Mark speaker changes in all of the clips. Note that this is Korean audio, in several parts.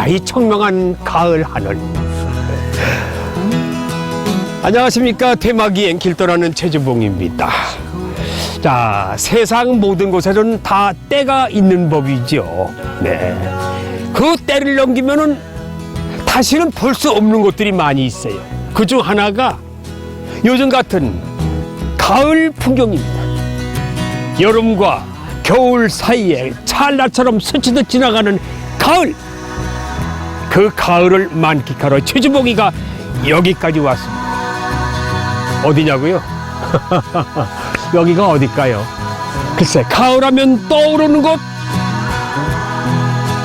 Speaker 1: 이 청명한 가을 하늘. 안녕하십니까. 대마기행 길떠나는 최주봉입니다. 자, 세상 모든 곳에는 다 때가 있는 법이죠. 네. 그 때를 넘기면은 다시는 볼 수 없는 것들이 많이 있어요. 그중 하나가 요즘 같은 가을 풍경입니다. 여름과 겨울 사이에 찰나처럼 스치듯 지나가는 가을. 그 가을을 만끽하러 최주봉이가 여기까지 왔습니다. 어디냐고요? 여기가 어딜까요? 글쎄, 가을하면 떠오르는 곳.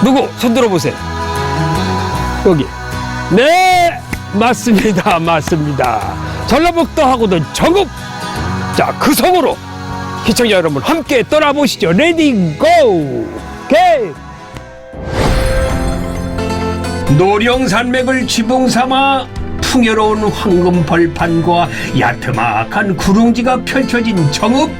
Speaker 1: 누구? 손 들어보세요. 여기. 네, 맞습니다. 맞습니다. 전라북도하고도 정읍. 자, 그 성으로 시청자 여러분 함께 떠나보시죠. 레디 고! 오케이! 노령산맥을 지붕 삼아 풍요로운 황금 벌판과 야트막한 구릉지가 펼쳐진 정읍.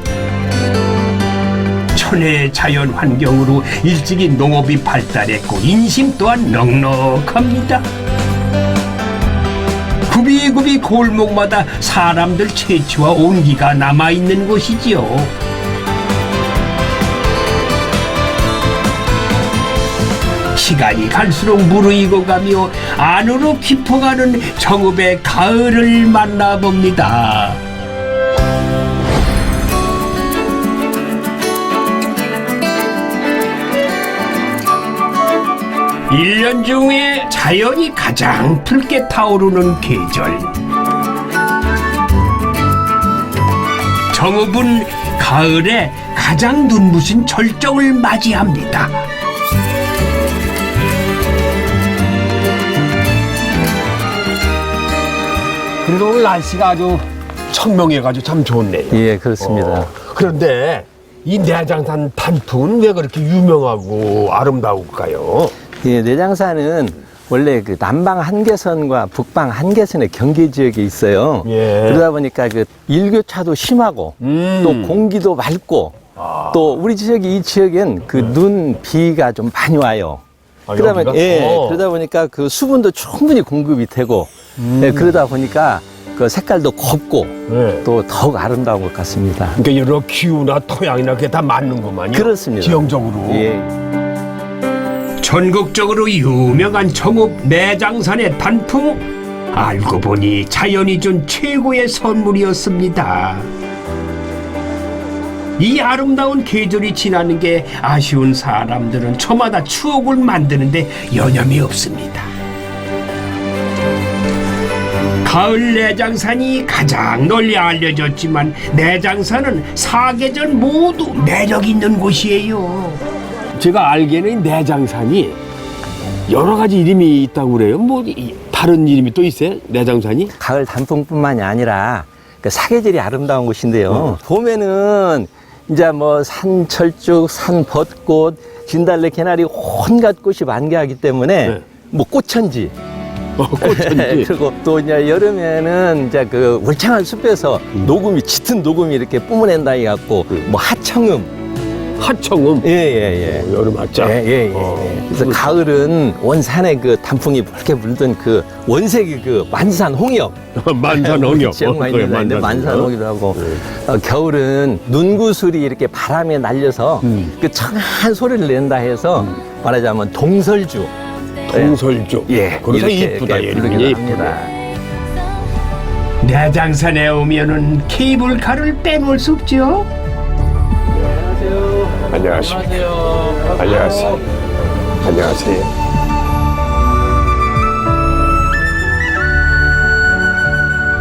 Speaker 1: 천혜의 자연 환경으로 일찍이 농업이 발달했고 인심 또한 넉넉합니다. 굽이굽이 골목마다 사람들 채취와 온기가 남아있는 곳이지요. 시간이 갈수록 무르익어 가며 안으로 깊어가는 정읍의 가을을 만나봅니다. 일 년 중에 자연이 가장 붉게 타오르는 계절. 정읍은 가을에 가장 눈부신 절정을 맞이합니다. 그래도 오늘 날씨가 아주 청명해가지고 참 좋네요.
Speaker 2: 예, 그렇습니다.
Speaker 1: 그런데 이 내장산 단풍은 왜 그렇게 유명하고 아름다울까요?
Speaker 2: 예, 내장산은 원래 그 남방 한계선과 북방 한계선의 경계 지역에 있어요.
Speaker 1: 예.
Speaker 2: 그러다 보니까 그 일교차도 심하고 또 공기도 맑고 또 우리 지역이 이 지역엔 그 눈, 비가 좀 많이 와요. 그러다 보니, 그러다 보니까 그 수분도 충분히 공급이 되고 예, 그러다 보니까 그 색깔도 곱고 또 더욱 아름다운 것 같습니다.
Speaker 1: 그러니까 여러 기후나 토양이나 그게 다 맞는구만요.
Speaker 2: 그렇습니다.
Speaker 1: 지형적으로.
Speaker 2: 예.
Speaker 1: 전국적으로 유명한 정읍 내장산의 단풍. 알고 보니 자연이 준 최고의 선물이었습니다. 이 아름다운 계절이 지나는 게 아쉬운 사람들은 저마다 추억을 만드는데 여념이 없습니다. 가을 내장산이 가장 널리 알려졌지만 내장산은 사계절 모두 매력 있는 곳이에요. 제가 알기에는 내장산이 여러 가지 이름이 있다고 그래요. 뭐 다른 이름이 또 있어요? 내장산이?
Speaker 2: 가을 단풍뿐만이 아니라 그 사계절이 아름다운 곳인데요. 봄에는 이제 뭐 산철쭉, 산벚꽃, 진달래, 개나리 온갖 꽃이 만개하기 때문에 뭐 꽃천지.
Speaker 1: 꽃천지.
Speaker 2: 그리고 또 이제 여름에는 이제 그 울창한 숲에서 녹음이 짙은 녹음이 이렇게 뿜어낸다 해갖고 뭐 하청음.
Speaker 1: 하청음.
Speaker 2: 예.
Speaker 1: 여름 맞죠?
Speaker 2: 예. 그래서 가을은 원산에 그 단풍이 붉게 물든 그 원색이 그 만산홍역.
Speaker 1: 만산홍역.
Speaker 2: 지역만 있는데 만산홍이라고 하고 겨울은 눈구슬이 이렇게 바람에 날려서 그 청한 소리를 낸다 해서 말하자면 동설주.
Speaker 1: 동설주.
Speaker 2: 예.
Speaker 1: 그래서 이쁘다.
Speaker 2: 부르기도 합니다.
Speaker 1: 내장산에 오면은 케이블카를 빼놓을 수 없죠. 안녕하십니까. 안녕하세요. 안녕하세요.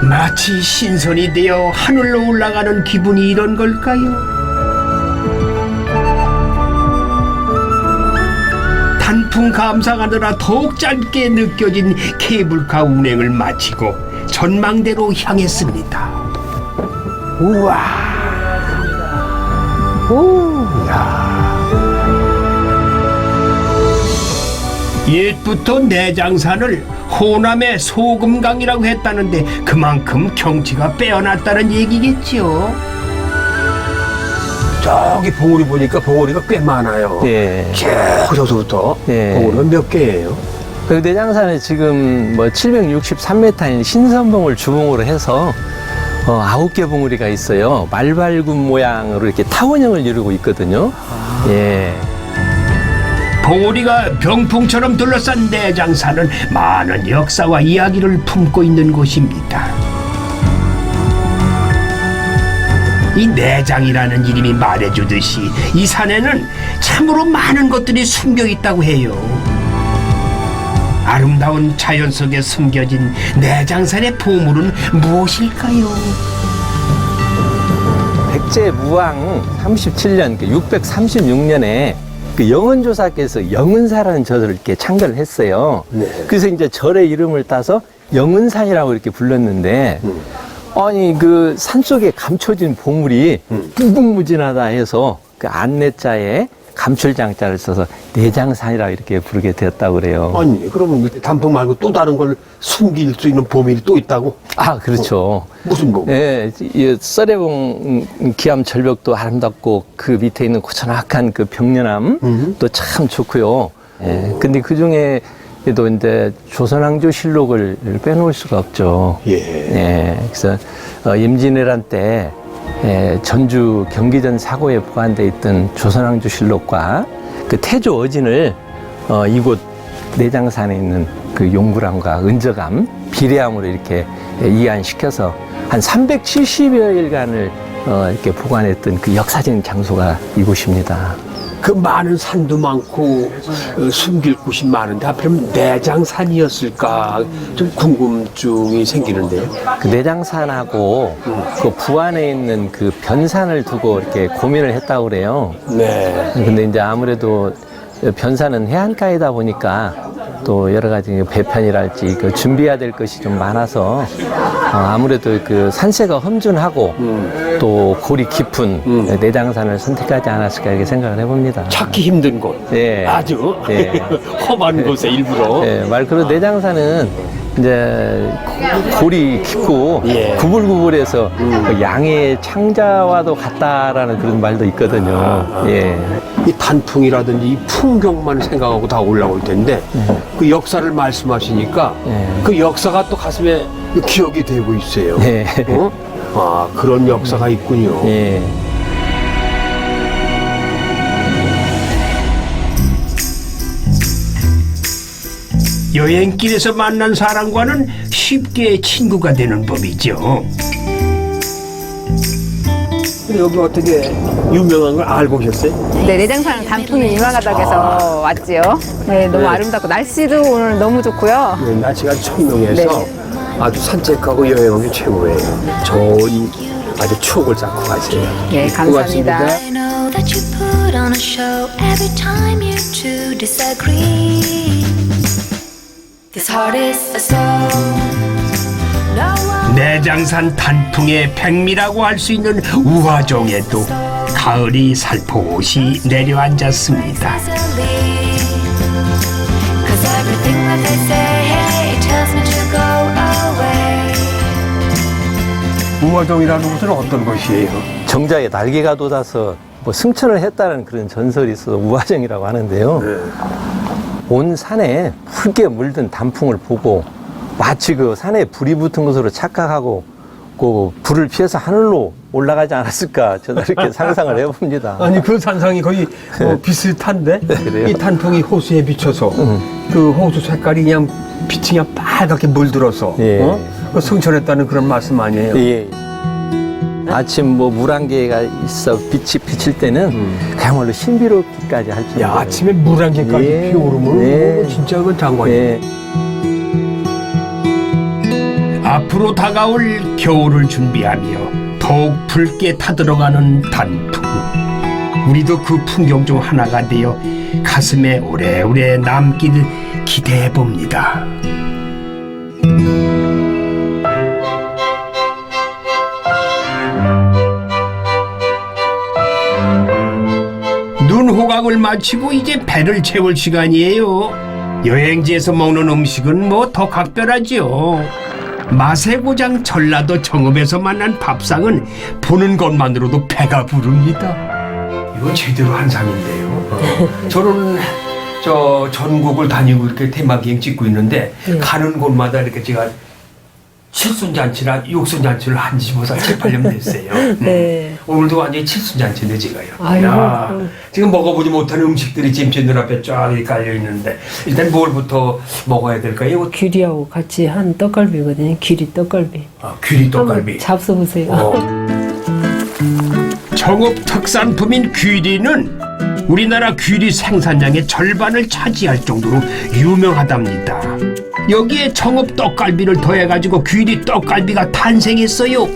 Speaker 1: 마치 신선이 되어 하늘로 올라가는 기분이 이런 걸까요? 단풍 감상하느라 더욱 짧게 느껴진 케이블카 운행을 마치고 전망대로 향했습니다. 우와. 옛부터 내장산을 호남의 소금강이라고 했다는데 그만큼 경치가 빼어났다는 얘기겠죠. 저기 봉우리 보니까 봉우리가 꽤 많아요.
Speaker 2: 예.
Speaker 1: 쭉 저서부터
Speaker 2: 예.
Speaker 1: 봉우리가 몇 개예요?
Speaker 2: 그 내장산에 지금 뭐 763m인 신선봉을 주봉으로 해서 9개 봉우리가 있어요. 말발굽 모양으로 이렇게 타원형을 이루고 있거든요. 예.
Speaker 1: 봉우리가 병풍처럼 둘러싼 내장산은 많은 역사와 이야기를 품고 있는 곳입니다. 이 내장이라는 이름이 말해주듯이 이 산에는 참으로 많은 것들이 숨겨 있다고 해요. 아름다운 자연 속에 숨겨진 내장산의 보물은 무엇일까요?
Speaker 2: 백제무왕 37년, 636년에 그 영은조사께서 영은사라는 절을 이렇게 창건을 했어요.
Speaker 1: 네.
Speaker 2: 그래서 이제 절의 이름을 따서 영은산이라고 이렇게 불렀는데, 아니, 그 산속에 감춰진 보물이 무궁무진하다 해서 그 안내자에 감출장자를 써서 내장산이라고 이렇게 부르게 되었다고 그래요.
Speaker 3: 아니, 그러면 단풍 말고 또 다른 걸 숨길 수 있는 보물이 또 있다고?
Speaker 2: 아, 그렇죠.
Speaker 3: 무슨 보물?
Speaker 2: 예, 이 썰애봉 기암 절벽도 아름답고 그 밑에 있는 고즈넉한 그 벽련암 도 참 좋고요. 예, 근데 그 중에도 이제 조선왕조실록을 빼놓을 수가 없죠.
Speaker 3: 예.
Speaker 2: 예, 그래서 임진왜란 때 전주 경기전 사고에 보관돼 있던 조선왕조실록과 그 태조 어진을 이곳 내장산에 있는 그 용구람과 은저감, 비례함으로 이렇게 이안시켜서 한 370여일간을 이렇게 보관했던 그 역사적인 장소가 이곳입니다.
Speaker 3: 그 많은 산도 많고 숨길 곳이 많은데 하필이면 내장산이었을까 좀 궁금증이 생기는데요.
Speaker 2: 그 내장산하고 그 부안에 있는 그 변산을 두고 이렇게 고민을 했다고 그래요.
Speaker 3: 네.
Speaker 2: 근데 이제 아무래도 변산은 해안가이다 보니까 또 여러 가지 배편이랄지 그 준비해야 될 것이 좀 많아서 아무래도 그 산세가 험준하고 또 골이 깊은 내장산을 선택하지 않았을까 이렇게 생각을 해봅니다.
Speaker 3: 찾기 힘든 곳.
Speaker 2: 예.
Speaker 3: 아주
Speaker 2: 예.
Speaker 3: 험한 곳에 일부러.
Speaker 2: 예, 말 그대로 내장산은 이제 골이 깊고
Speaker 3: 예.
Speaker 2: 구불구불해서 그 양의 창자와도 같다라는 그런 말도 있거든요. 예.
Speaker 3: 이 단풍이라든지 이 풍경만 생각하고 다 올라올 텐데 그 역사를 말씀하시니까 그 역사가 또 가슴에 기억이 되고 있어요.
Speaker 2: 예.
Speaker 3: 아, 그런 역사가 있군요.
Speaker 2: 예.
Speaker 1: 여행길에서 만난 사람과는 쉽게 친구가 되는 법이죠.
Speaker 3: 근데 여기 어떻게 유명한 걸 알고 오셨어요?
Speaker 4: 네, 내장산 단풍이 유명하다고 해서 왔지요. 네, 너무 아름답고 날씨도 오늘 너무 좋고요.
Speaker 3: 네, 날씨가 청명해서
Speaker 4: 네.
Speaker 3: 아주 산책하고 여행하기 최고예요. 좋은 아주 추억을 쌓고 가세요.
Speaker 4: 네, 감사합니다.
Speaker 3: 고맙습니다.
Speaker 5: I know that you put on a show every time you two disagree. This heart is a soul. No one
Speaker 1: 내장산 단풍의 백미라고 할 수 있는 우화종에도 가을이 살포시 내려앉았습니다.
Speaker 5: easily. Cause everything that they say tells me to go away.
Speaker 3: 우화동이라는 곳은 어떤 곳이에요?
Speaker 2: 정자에 날개가 돋아서 뭐 승천을 했다는 그런 전설이 있어서 우화정이라고 하는데요. 온 산에 붉게 물든 단풍을 보고 마치 그 산에 불이 붙은 것으로 착각하고 그 불을 피해서 하늘로 올라가지 않았을까 저는 이렇게 상상을 해봅니다.
Speaker 3: 아니 그 산상이 거의 비슷한데
Speaker 2: 그래요?
Speaker 3: 이 단풍이 호수에 비쳐서 그 호수 색깔이 그냥 빛이 그냥 빨갛게 물들어서
Speaker 2: 예.
Speaker 3: 그 승천했다는 그런 말씀 아니에요?
Speaker 2: 예. 아침 뭐 물안개가 있어 빛이 비칠 때는 그야말로 신비롭기까지 할 정도로.
Speaker 3: 야, 아침에 물 한 개까지
Speaker 2: 예.
Speaker 3: 피오르면
Speaker 2: 예.
Speaker 3: 진짜 그 장관이에요.
Speaker 2: 예.
Speaker 1: 앞으로 다가올 겨울을 준비하며 더욱 붉게 타들어가는 단풍. 우리도 그 풍경 중 하나가 되어 가슴에 오래오래 남기를 기대해 봅니다. 눈 호강을 마치고 이제 배를 채울 시간이에요. 여행지에서 먹는 음식은 뭐 더 각별하죠. 맛의 고장 전라도 정읍에서 만난 밥상은 보는 것만으로도 배가 부릅니다. 이거 제대로 한상인데요. 저는
Speaker 3: 저 전국을 다니고 이렇게 테마기행 찍고 있는데 가는 곳마다 이렇게 제가 칠순잔치나 육순잔치를 한 지보다 7, 8년 됐어요.
Speaker 4: 네.
Speaker 3: 오늘도 완전히 칠순잔치인데 제가요.
Speaker 4: 아이고,
Speaker 3: 야,
Speaker 4: 그럼.
Speaker 3: 지금 먹어보지 못한 음식들이 지금 제 눈앞에 쫙 이렇게 깔려 있는데 일단 뭘부터 먹어야 될까요?
Speaker 6: 귀리하고 같이 한 떡갈비거든요. 귀리 떡갈비.
Speaker 3: 아, 귀리 떡갈비.
Speaker 6: 한번 잡숴보세요.
Speaker 1: 청업 특산품인 귀리는 우리나라 귀리 생산량의 절반을 차지할 정도로 유명하답니다. 여기에 청업 떡갈비를 더해가지고 귀리 떡갈비가 탄생했어요.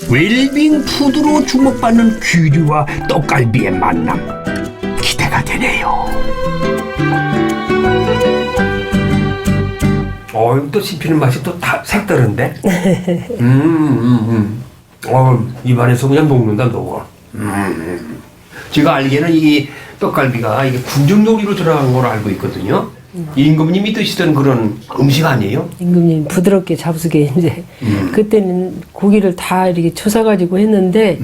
Speaker 1: 웰빙 푸드로 주목받는 귀리와 떡갈비의 만남, 기대가 되네요.
Speaker 3: 또 씹히는 맛이 또 다 색다른데? 입안에서 그냥 녹는다, 녹아. 제가 알기에는 이 떡갈비가 이게 궁중요리로 들어간 걸로 알고 있거든요. 임금님이 드시던 그런 음식 아니에요?
Speaker 6: 임금님 부드럽게 잡수게 이제 그때는 고기를 다 이렇게 쳐사가지고 했는데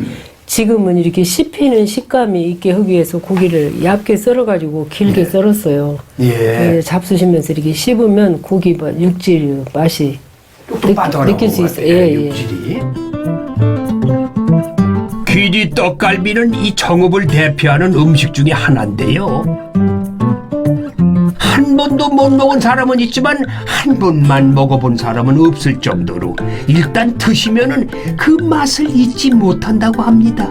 Speaker 6: 지금은 이렇게 씹히는 식감이 있게 하기 위해서 고기를 얇게 썰어가지고 길게 썰었어요.
Speaker 3: 예.
Speaker 6: 잡수시면서 이렇게 씹으면 고기 육질 맛이
Speaker 3: 또 빠져나오는
Speaker 6: 느낄 수
Speaker 3: 것
Speaker 6: 있어요.
Speaker 3: 같아요,
Speaker 6: 예, 예.
Speaker 3: 육질이.
Speaker 1: 귀리 떡갈비는 이 청업을 대표하는 음식 중에 하나인데요. 한 번도 못 먹은 사람은 있지만 한 번만 먹어본 사람은 없을 정도로 일단 드시면은 그 맛을 잊지 못한다고 합니다.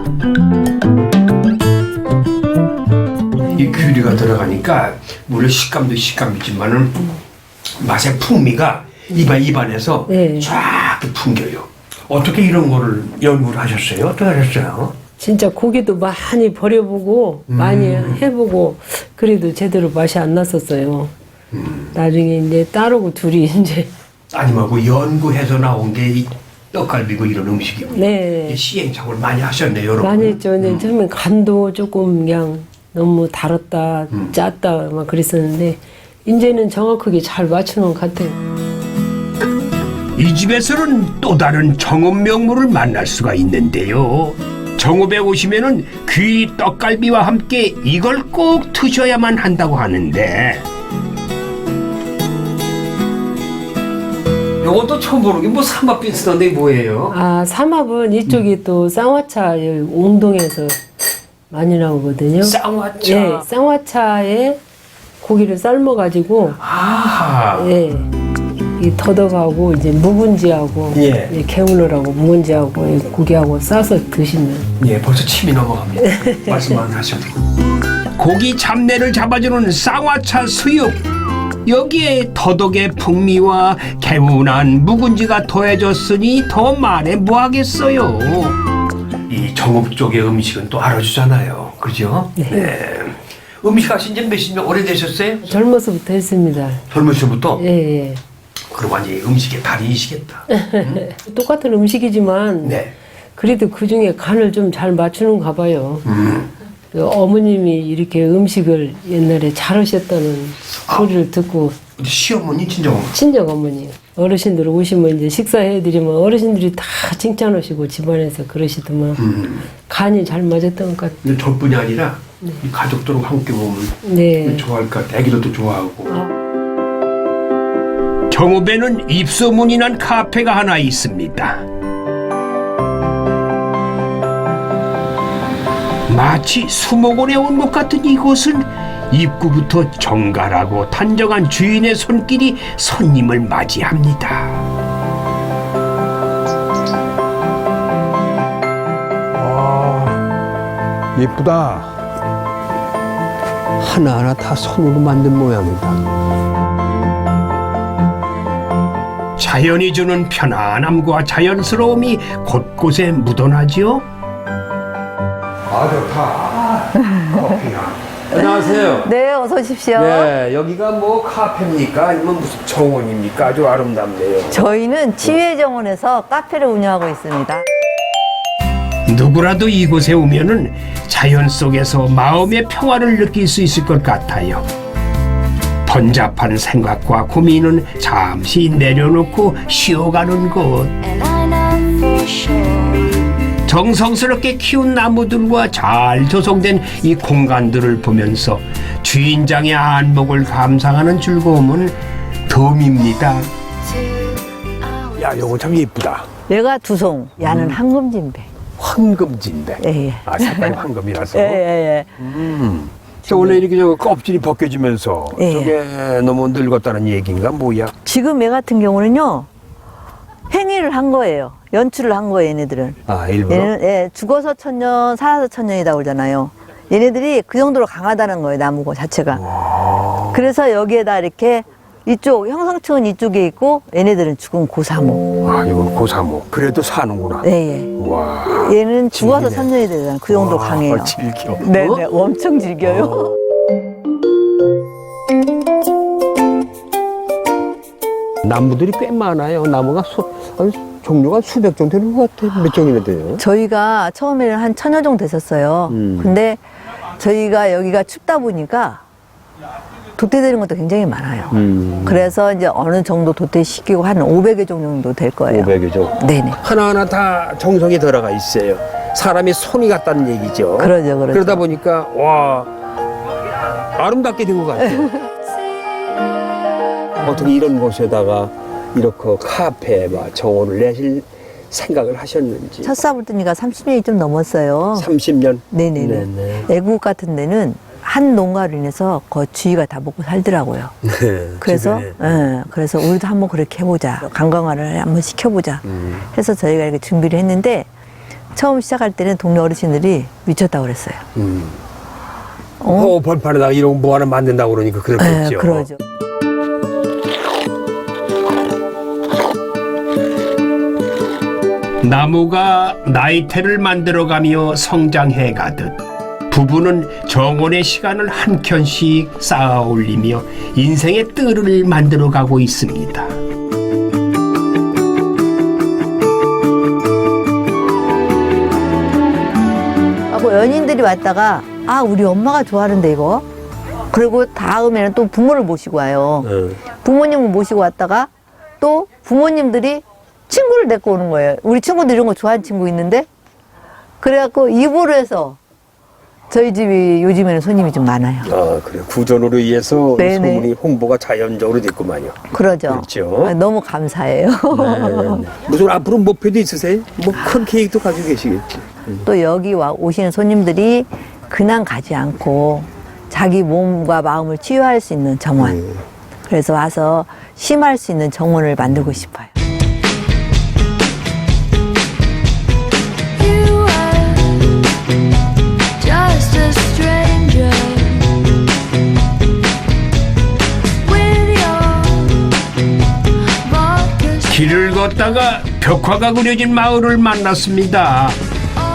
Speaker 3: 이 귀리가 들어가니까 물론 식감도 식감이지만은 맛의 풍미가 입안에서
Speaker 6: 네.
Speaker 3: 쫙 풍겨요. 어떻게 이런 거를 연구를 하셨어요? 어떻게 하셨어요?
Speaker 6: 진짜 고기도 많이 버려보고 많이 해보고 그래도 제대로 맛이 안 났었어요. 나중에 이제 딸하고 둘이 이제
Speaker 3: 아니면 그 연구해서 나온 게 이 떡갈비고 이런 음식이고
Speaker 6: 네.
Speaker 3: 시행착오를 많이 하셨네요, 여러분.
Speaker 6: 많이 했죠. 이제 처음엔 간도 조금 그냥 너무 달았다, 짰다 막 그랬었는데 이제는 정확하게 잘 맞추는 것 같아요.
Speaker 1: 이 집에서는 또 다른 정업 명물을 만날 수가 있는데요. 정업에 오시면은 귀 떡갈비와 함께 이걸 꼭 드셔야만 한다고 하는데
Speaker 3: 요것도 처음 보는 게 뭐 삼합 비슷한데 뭐예요?
Speaker 6: 아 삼합은 이쪽이 또 쌍화차 여기 옹동에서 많이 나오거든요.
Speaker 3: 쌍화차.
Speaker 6: 예, 쌍화차에 고기를 삶아가지고
Speaker 3: 아하.
Speaker 6: 예, 이 더덕하고 이제 묵은지하고
Speaker 3: 예.
Speaker 6: 이 개운을하고 묵은지하고 이 고기하고 싸서 드시면
Speaker 3: 예, 벌써 침이 넘어갑니다. 말씀만 하셔도.
Speaker 1: 고기 잡내를 잡아주는 쌍화차 수육. 여기에 더덕의 풍미와 개운한 묵은지가 더해졌으니 더 말해 뭐하겠어요.
Speaker 3: 이 정읍 쪽의 음식은 또 알아주잖아요. 그죠? 네. 음식 하신 지 몇십 년 오래되셨어요?
Speaker 6: 젊어서부터 했습니다.
Speaker 3: 젊으시부터?
Speaker 6: 예, 예.
Speaker 3: 그럼 완전히 음식의 달인이시겠다.
Speaker 6: 똑같은 음식이지만
Speaker 3: 네.
Speaker 6: 그래도 그 중에 간을 좀 잘 맞추는가 봐요. 그 어머님이 이렇게 음식을 옛날에 잘하셨다는 소리를 듣고
Speaker 3: 우리 시어머니, 친정어머니.
Speaker 6: 친정 어머니 어르신들 오시면 이제 식사해드리면 어르신들이 다 칭찬하시고 집안에서 그러시더만 간이 잘 맞았던 것 같아요.
Speaker 3: 근데 저뿐이 아니라 이 가족들하고 함께 보면
Speaker 6: 네.
Speaker 3: 좋아할 것 같아. 애기들도 좋아하고.
Speaker 1: 정읍에는 입소문이 난 카페가 하나 있습니다. 마치 수목원에 온 것 같은 이곳은 입구부터 정갈하고 단정한 주인의 손길이 손님을 맞이합니다.
Speaker 3: 예쁘다. 하나하나 다 손으로 만든 모양이다.
Speaker 1: 자연이 주는 편안함과 자연스러움이 곳곳에 묻어나지요.
Speaker 3: 아, 좋다. 커피야. 안녕하세요.
Speaker 7: 네, 어서 오십시오.
Speaker 3: 네, 여기가 뭐 카페입니까? 아니면 무슨 정원입니까? 아주 아름답네요.
Speaker 7: 저희는 치유정원에서 카페를 운영하고 있습니다.
Speaker 1: 누구라도 이곳에 오면은 자연 속에서 마음의 평화를 느낄 수 있을 것 같아요. 번잡한 생각과 고민은 잠시 내려놓고 쉬어가는 곳.
Speaker 5: And I know for sure
Speaker 1: 정성스럽게 키운 나무들과 잘 조성된 이 공간들을 보면서 주인장의 안목을 감상하는 즐거움은 덤입니다.
Speaker 3: 야, 요거 참 예쁘다.
Speaker 7: 얘가 두송, 야는 황금진배.
Speaker 3: 황금진배.
Speaker 7: 예, 예.
Speaker 3: 아, 색깔이 황금이라서.
Speaker 7: 예, 예, 예.
Speaker 3: 저 원래 이렇게 저 껍질이 벗겨지면서
Speaker 7: 예.
Speaker 3: 저게 너무 늙었다는 얘기인가 뭐야?
Speaker 7: 지금 얘 같은 경우는요, 행위를 한 거예요. 연출을 한 거예요, 얘네들은.
Speaker 3: 아, 일부러?
Speaker 7: 얘는, 예, 죽어서 천년, 살아서 천년이다 그러잖아요. 얘네들이 그 정도로 강하다는 거예요, 나무 자체가. 그래서 여기에다 이렇게 이쪽, 형성층은 이쪽에 있고, 얘네들은 죽은 고사모.
Speaker 3: 아, 이거 고사모. 그래도 사는구나.
Speaker 7: 예, 예.
Speaker 3: 와.
Speaker 7: 얘는 죽어서 천년이 되잖아요. 그 정도로 강해요.
Speaker 3: 즐겨.
Speaker 7: 네, 네, 엄청 즐겨요.
Speaker 3: 나무들이 꽤 많아요. 나무가 아니, 종류가 수백 종 되는 것 같아요. 몇 종이나 돼요?
Speaker 7: 저희가 처음에는 한 1000여 종 됐었어요. 근데 저희가 여기가 춥다 보니까 도태되는 것도 굉장히 많아요. 그래서 이제 어느 정도 도태시키고 한 500여 종 정도 될 거예요.
Speaker 3: 500여 종.
Speaker 7: 네네.
Speaker 3: 하나하나 다 정성이 들어가 있어요. 사람이 손이 갔다는 얘기죠.
Speaker 7: 그러죠, 그러죠.
Speaker 3: 그러다 보니까 와 아름답게 된 것 같아요. 어떻게 이런 곳에다가 이렇게 카페 정원을 내실 생각을 하셨는지.
Speaker 7: 첫 삽을 뜨니까 30년이 좀 넘었어요.
Speaker 3: 30년.
Speaker 7: 네네네.
Speaker 3: 네네.
Speaker 7: 애국 같은 데는 한 농가로 인해서 그 주위가 다 먹고 살더라고요.
Speaker 3: 네,
Speaker 7: 그래서,
Speaker 3: 주변에.
Speaker 7: 예, 그래서 우리도 한번 그렇게 해보자. 관광화를 한번 시켜보자. 해서 저희가 이렇게 준비를 했는데 처음 시작할 때는 동네 어르신들이 미쳤다고 그랬어요.
Speaker 3: 번판에다가 이런 거 뭐 하나 만든다고 그러니까 그렇겠죠.
Speaker 7: 예, 그러죠.
Speaker 1: 나무가 나이테를 만들어가며 성장해가듯 부부는 정원의 시간을 한 켠씩 쌓아 올리며 인생의 뜰을 만들어가고 있습니다.
Speaker 7: 하고 연인들이 왔다가 아 우리 엄마가 좋아하는데 이거 그리고 다음에는 또 부모를 모시고 와요. 부모님을 모시고 왔다가 또 부모님들이 친구를 데리고 오는 거예요. 우리 친구들 이런 거 좋아하는 친구 있는데 그래갖고 입으로 해서 저희 집이 요즘에는 손님이 좀 많아요.
Speaker 3: 아, 그래. 구전으로 의해서
Speaker 7: 네네.
Speaker 3: 소문이 홍보가 자연적으로 됐구만요.
Speaker 7: 그러죠.
Speaker 3: 그렇죠.
Speaker 7: 아, 너무 감사해요.
Speaker 3: 무슨 앞으로 목표도 있으세요? 뭐 큰 계획도 가지고 계시겠지.
Speaker 7: 또 여기 와 오시는 손님들이 그냥 가지 않고 자기 몸과 마음을 치유할 수 있는 정원. 그래서 와서 심할 수 있는 정원을 만들고 싶어요.
Speaker 5: You are just a stranger with your vodka.
Speaker 1: 길을 걷다가 벽화가 그려진 마을을 만났습니다.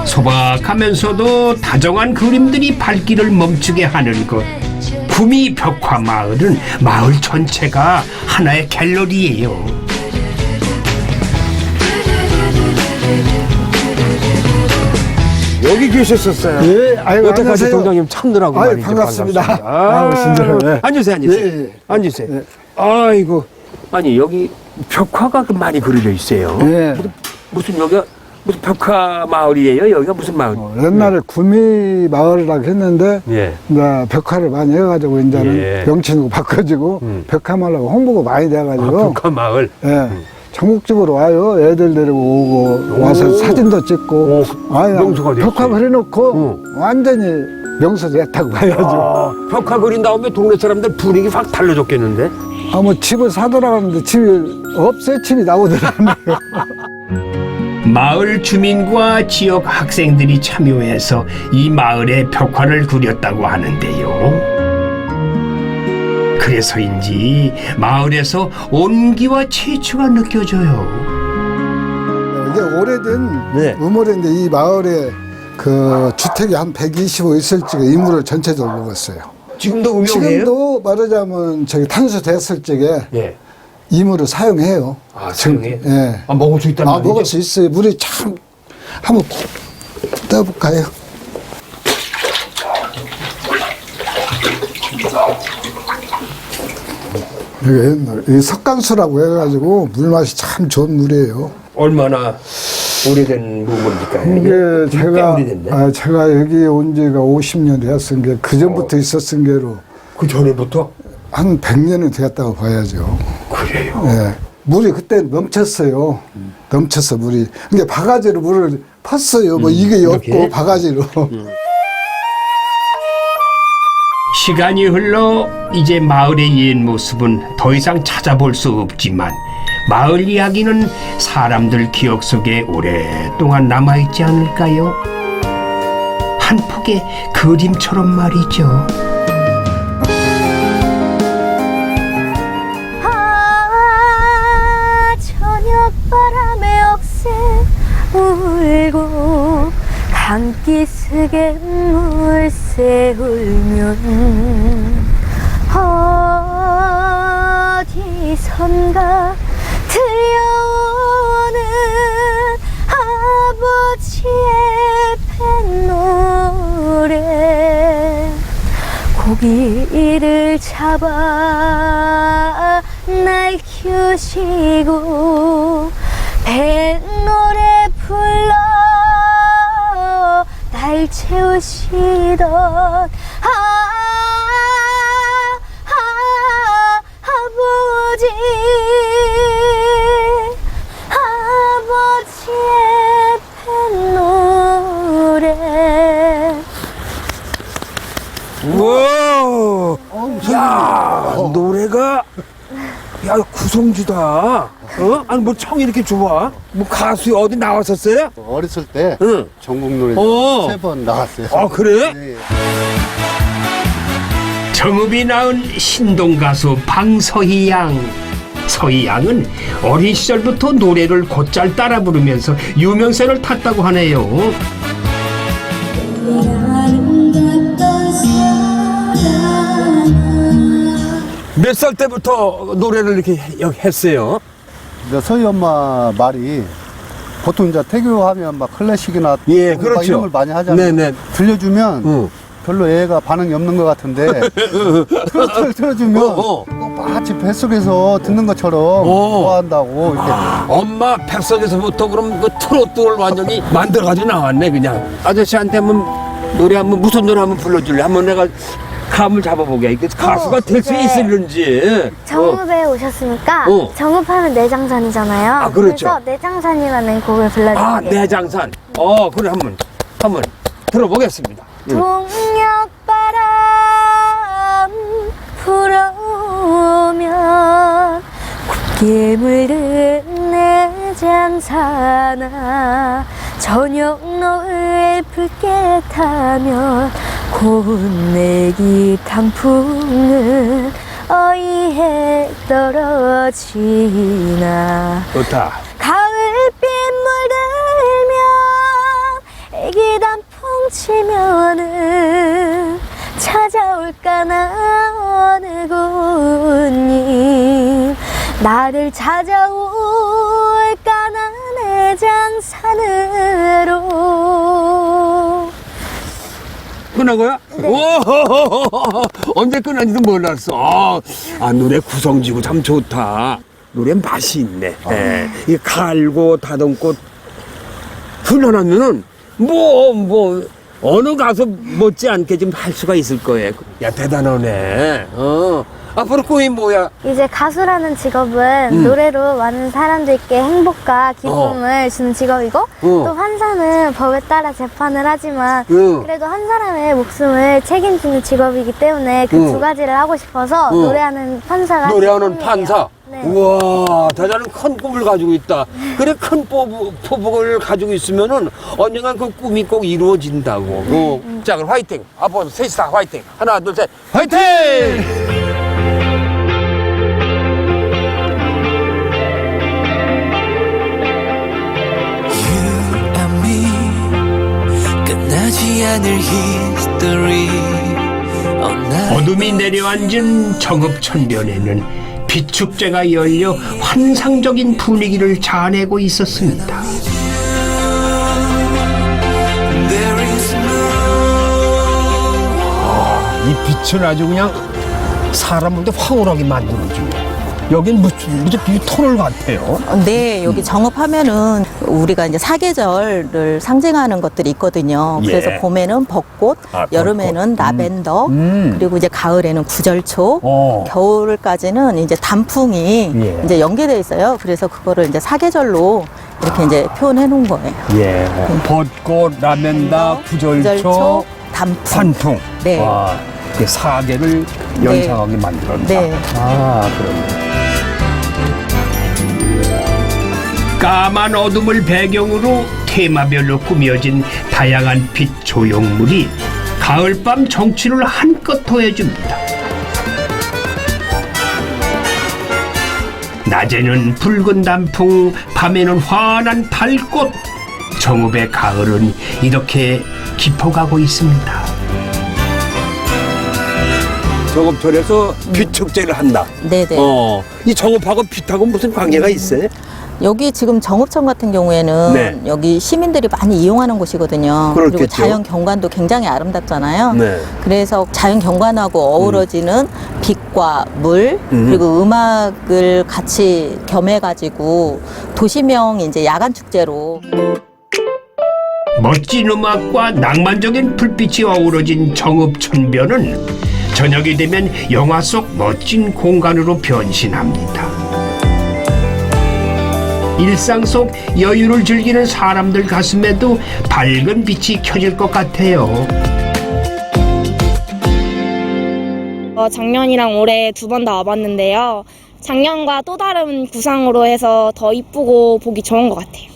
Speaker 1: 소박하면서도 다정한 그림들이 발길을 멈추게 하는 것. 구미 벽화 마을은 마을 전체가 하나의 갤러리예요.
Speaker 3: 여기 계셨었어요.
Speaker 8: 예, 아이고,
Speaker 3: 여태까지
Speaker 8: 안녕하세요.
Speaker 3: 동장님 참느라고
Speaker 8: 아유,
Speaker 3: 말이죠.
Speaker 8: 반갑습니다.
Speaker 3: 아유,
Speaker 8: 진짜로, 예.
Speaker 3: 앉으세요, 앉으세요.
Speaker 8: 예, 예.
Speaker 3: 앉으세요.
Speaker 8: 예.
Speaker 3: 아이고. 아니, 여기 벽화가 많이 그려져 있어요.
Speaker 8: 예.
Speaker 3: 무슨 여기가 무슨 벽화 마을이에요? 여기가 무슨 마을?
Speaker 8: 옛날에 구미 마을이라고 했는데,
Speaker 3: 예.
Speaker 8: 이제 벽화를 많이 해가지고, 이제는
Speaker 3: 예.
Speaker 8: 명칭으로 바꿔지고, 벽화 마을하고 홍보가 많이
Speaker 3: 아,
Speaker 8: 돼가지고,
Speaker 3: 벽화 마을.
Speaker 8: 예. 전국적으로 와요. 애들 데리고 오고, 와서 사진도 찍고,
Speaker 3: 명소가 됐어요.
Speaker 8: 벽화 그려놓고, 완전히 명소 됐다고 봐야죠.
Speaker 3: 벽화 그린 다음에 동네 사람들 분위기 확 달라졌겠는데?
Speaker 8: 뭐 집을 사더라고 하는데 집이 없어요. 집이 나오더라고요.
Speaker 1: 마을 주민과 지역 학생들이 참여해서 이 마을에 벽화를 그렸다고 하는데요. 그래서인지 마을에서 온기와 채취가 느껴져요.
Speaker 8: 이게 오래된
Speaker 3: 네.
Speaker 8: 우물인데 이 마을에 그 주택이 한 125 있을 적에 이물을 전체적으로 먹었어요.
Speaker 3: 지금도 음용해요?
Speaker 8: 지금도 말하자면 저기 탄소 됐을 적에
Speaker 3: 예.
Speaker 8: 이물을 사용해요.
Speaker 3: 아, 사용해?
Speaker 8: 예.
Speaker 3: 아, 먹을 수 있다는 말이죠?
Speaker 8: 먹을 수 있어요. 물이 참 한번 떠볼까요? 이게 석간수라고 해가지고 물 맛이 참 좋은 물이에요.
Speaker 3: 얼마나 오래된 부모일까요?
Speaker 8: 이게 제가
Speaker 3: 오래됐네.
Speaker 8: 제가 여기 온 지가 50년 됐은 게 그 전부터 있었은 게로
Speaker 3: 그 전에부터?
Speaker 8: 한 100년은 되었다고 봐야죠.
Speaker 3: 그래요.
Speaker 8: 예. 물이 그때 넘쳤어요. 넘쳐서 물이. 근데 바가지로 물을 팠어요. 뭐 이게
Speaker 3: 이렇게?
Speaker 8: 였고 바가지로.
Speaker 1: 시간이 흘러 이제 마을의 옛 모습은 더 이상 찾아볼 수 없지만 마을 이야기는 사람들 기억 속에 오랫동안 남아있지 않을까요? 한 폭의 그림처럼 말이죠.
Speaker 5: 저녁바람에 억새 울고 강기슭에 물새 울면 어디선가 들려오는 아버지의 뱃노래 고기를 잡아 날 키우시고 뱃노래 불러 날 채우시던 아버지 아버지의 뱃노래
Speaker 3: 우와! 야, 노래가 야 구성주다. 아니 뭐 청이 이렇게 좋아? 뭐 가수 어디 나왔었어요?
Speaker 9: 어렸을 때
Speaker 3: 응.
Speaker 9: 전국 노래
Speaker 3: 어.
Speaker 9: 3번 나갔어요.
Speaker 3: 아 그래?
Speaker 9: 네.
Speaker 1: 정읍이 낳은 신동 가수 방서희 양. 서희 양은 어린 시절부터 노래를 곧잘 따라 부르면서 유명세를 탔다고 하네요.
Speaker 3: 몇 살 때부터 노래를 이렇게 했어요?
Speaker 9: 근데 서희 엄마 말이 보통 이제 태교하면 막 클래식이나
Speaker 3: 예,
Speaker 9: 막
Speaker 3: 그렇죠.
Speaker 9: 이런 걸 많이 하잖아요.
Speaker 3: 네네.
Speaker 9: 들려주면
Speaker 3: 응.
Speaker 9: 별로 애가 반응이 없는 것 같은데 틀어주면 꼭 마치 뱃속에서 듣는 것처럼 좋아한다고 이렇게.
Speaker 3: 엄마 뱃속에서부터 그럼 그 트로트를 완전히 만들어가지고 나왔네 그냥. 아저씨한테 한번 노래 한번 무슨 노래 한번 불러줄래? 한번 내가 감을 잡아보게. 이게 가수가 될 수
Speaker 5: 네.
Speaker 3: 있을는지.
Speaker 5: 정읍에 오셨으니까 정읍하면 내장산이잖아요.
Speaker 3: 아, 그렇죠.
Speaker 5: 그래서 내장산이라는 곡을 불러드릴게요.
Speaker 3: 아 내장산. 그래 한번 들어보겠습니다.
Speaker 5: 동력바람 불어오면 곱게 물든 내장산아 저녁 노을 붉게 타면 고운 내기 단풍은 어이해 떨어지나
Speaker 3: 좋다.
Speaker 5: 가을빛 물들면 애기 단풍 치면은 찾아올까나 어느 곳님 나를 찾아올까나 내장산으로.
Speaker 3: 끝난 거야?
Speaker 5: 네.
Speaker 3: 오, 언제 끝난지도 몰랐어. 노래 구성지고 참 좋다. 노래 맛이 있네. 예. 이 갈고 다듬고 훈련하면은 어느 가수 못지않게 좀 할 수가 있을 거예요. 야 대단하네. 앞으로 꿈이 뭐야?
Speaker 5: 이제 가수라는 직업은 노래로 많은 사람들께 행복과 기쁨을 주는 직업이고 또 환사는 법에 따라 재판을 하지만 그래도 한 사람의 목숨을 책임지는 직업이기 때문에 그 두 가지를 하고 싶어서 노래하는 판사가
Speaker 3: 노래하는
Speaker 5: 꿈이에요.
Speaker 3: 판사.
Speaker 5: 네.
Speaker 3: 우와, 대단한 큰 꿈을 가지고 있다. 그래 큰 포복을 가지고 있으면은 언젠간 그 꿈이 꼭 이루어진다고. 자, 그럼 화이팅. 앞으로 셋이 다 화이팅. 하나, 둘, 셋, 화이팅!
Speaker 10: 끝나지 않을 히스토리.
Speaker 1: 어둠이 내려앉은 정읍천변에는 비축제가 열려 환상적인 분위기를 자아내고 있었습니다. 이 빛은 아주 그냥 사람을 황홀하게 만들어주네. 여긴 무슨 터널 같아요.
Speaker 11: 네, 여기 정읍하면은 우리가 이제 사계절을 상징하는 것들이 있거든요. 그래서
Speaker 1: 예.
Speaker 11: 봄에는 벚꽃, 여름에는 라벤더, 그리고 이제 가을에는 구절초, 겨울까지는 이제 단풍이
Speaker 1: 예.
Speaker 11: 이제 연계되어 있어요. 그래서 그거를 이제 사계절로 이렇게 이제 표현해 놓은 거예요.
Speaker 1: 예. 벚꽃, 라멘더, 구절초, 단풍.
Speaker 11: 네.
Speaker 1: 와, 이게 사계를 연상하게 만들었다.
Speaker 11: 네.
Speaker 1: 아, 그렇네. 까만 어둠을 배경으로 테마별로 꾸며진 다양한 빛 조형물이 가을밤 정취를 한껏 더해줍니다. 낮에는 붉은 단풍, 밤에는 환한 달꽃. 정읍의 가을은 이렇게 깊어가고 있습니다. 정읍촌에서 빛 축제를 한다.
Speaker 11: 네네.
Speaker 1: 이 정읍하고 빛하고 무슨 관계가 있어요?
Speaker 11: 여기 지금 정읍천 같은 경우에는
Speaker 1: 네.
Speaker 11: 여기 시민들이 많이 이용하는 곳이거든요.
Speaker 1: 그렇겠죠.
Speaker 11: 그리고 자연 경관도 굉장히 아름답잖아요.
Speaker 1: 네.
Speaker 11: 그래서 자연 경관하고 어우러지는 빛과 물 그리고 음악을 같이 겸해가지고 도시명 이제 야간 축제로.
Speaker 1: 멋진 음악과 낭만적인 불빛이 어우러진 정읍천변은 저녁이 되면 영화 속 멋진 공간으로 변신합니다. 일상 속 여유를 즐기는 사람들 가슴에도 밝은 빛이 켜질 것 같아요.
Speaker 12: 작년이랑 올해 2번 다 와봤는데요. 작년과 또 다른 구상으로 해서 더 이쁘고 보기 좋은 것 같아요.